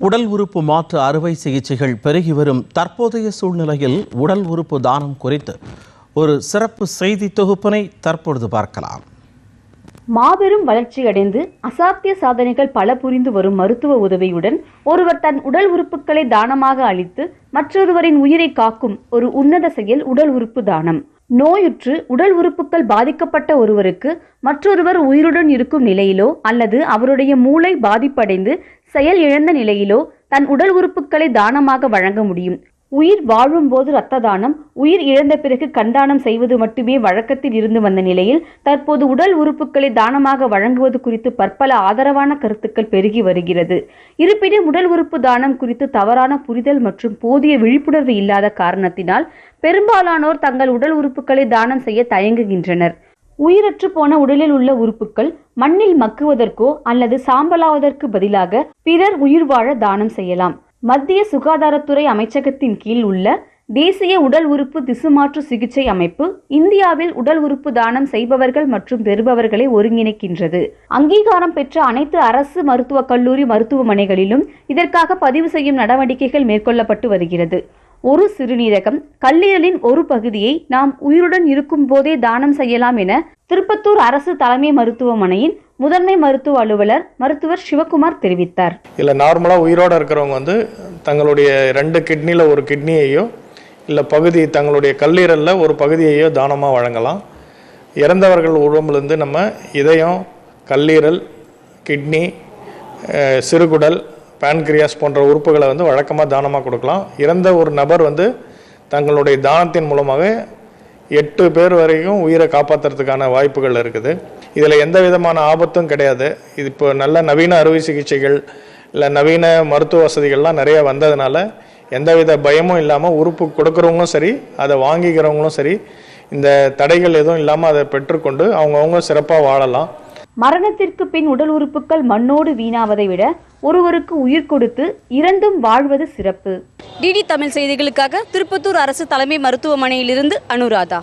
உடல் உறுப்பு மாற்று அறுவை சிகிச்சைகள் பெருகி வரும் தற்போதைய சூழ்நிலையில் உடல் உறுப்பு தானம் குறித்து ஒரு சிறப்பு செய்தி தொகுப்பினை தற்பொழுது பார்க்கலாம். மாபெரும் வளர்ச்சியடைந்து அசாத்திய சாதனைகள் பல புரிந்து வரும் மருத்துவ உதவியுடன் ஒருவர் தன் உடல் உறுப்புகளை தானமாக அளித்து மற்றொருவரின் உயிரை காக்கும் ஒரு உன்னத செயல் உடல் உறுப்பு தானம். நோயுற்று உடல் உறுப்புகள் பாதிக்கப்பட்ட ஒருவருக்கு மற்றொருவர் உயிருடன் இருக்கும் நிலையிலோ அல்லது அவருடைய மூளை பாதிப்படைந்து செயல் இழந்த நிலையிலோ தன் உடல் உறுப்புகளை தானமாக வழங்க முடியும். உயிர் வாழும் போது இரத்த தானம், உயிர் இழந்த பிறகு கண்தானம் செய்வது மட்டுமே வழக்கத்தில் இருந்து வந்த நிலையில் தற்போது உடல் உறுப்புகளை தானமாக வழங்குவது குறித்து பற்பல ஆதரவான கருத்துக்கள் பெருகி வருகிறது. இருப்பினும் உடல் உறுப்பு தானம் குறித்து தவறான புரிதல் மற்றும் போதிய விழிப்புணர்வு இல்லாத காரணத்தினால் பெரும்பாலானோர் தங்கள் உடல் உறுப்புகளை தானம் செய்ய தயங்குகின்றனர். உயிரற்று போன உடலில் உள்ள உறுப்புகள் மண்ணில் மக்குவதற்கோ அல்லது சாம்பலாவதற்கு பதிலாக பிறர் உயிர் வாழ தானம் செய்யலாம். மத்திய சுகாதாரத்துறை அமைச்சகத்தின் கீழ் உள்ள தேசிய உடல் உறுப்பு திசுமாற்று சிகிச்சை அமைப்பு இந்தியாவில் உடல் உறுப்பு தானம் செய்பவர்கள் மற்றும் பெறுபவர்களை ஒருங்கிணைக்கின்றது. அங்கீகாரம் பெற்ற அனைத்து அரசு மருத்துவக் கல்லூரி மருத்துவமனைகளிலும் இதற்காக பதிவு செய்யும் நடவடிக்கைகள் மேற்கொள்ளப்பட்டு வருகிறது. ஒரு சிறுநீரகம், கல்லீரலின் ஒரு பகுதியை நாம் உயிருடன் இருக்கும் போதே தானம் செய்யலாம் என திருப்பத்தூர் அரசு தலைமை மருத்துவமனையின் முதன்மை மருத்துவ அலுவலர் மருத்துவர் சிவகுமார் தெரிவித்தார். இல்லை, நார்மலாக உயிரோடு இருக்கிறவங்க தங்களுடைய 2 கிட்னியில் ஒரு கிட்னியையோ இல்லை தங்களுடைய கல்லீரலில் ஒரு பகுதியையோ தானமாக வழங்கலாம். இறந்தவர்கள் உடம்புலேருந்து நம்ம இதயம், கல்லீரல், கிட்னி, சிறுகுடல், பான்கிரியாஸ் போன்ற உறுப்புகளை வழக்கமாக தானமாக கொடுக்கலாம். இறந்த ஒரு நபர் தங்களுடைய தானத்தின் மூலமாக 8 பேர் வரைக்கும் உயிரை காப்பாற்றுறதுக்கான வாய்ப்புகள் இருக்குது. இதில் எந்த விதமான ஆபத்தும் கிடையாது. இது இப்போ நல்ல நவீன அறுவை சிகிச்சைகள் இல்லை நவீன மருத்துவ வசதிகள்லாம் நிறைய வந்ததுனால எந்தவித பயமும் இல்லாமல் உறுப்பு கொடுக்குறவங்களும் சரி, அதை வாங்கிக்கிறவங்களும் சரி, இந்த தடைகள் எதுவும் இல்லாமல் அதை பெற்றுக்கொண்டு அவங்கவுங்க சிறப்பாக வாழலாம். மரணத்திற்கு பின் உடல் உறுப்புகள் மண்ணோடு வீணாவதை விட ஒருவருக்கு உயிர் கொடுத்து இறந்தும் வாழ்வது சிறப்பு. டிடி தமிழ் செய்திகளுக்காக திருப்பத்தூர் அரசு தலைமை மருத்துவமனையிலிருந்து அனுராதா.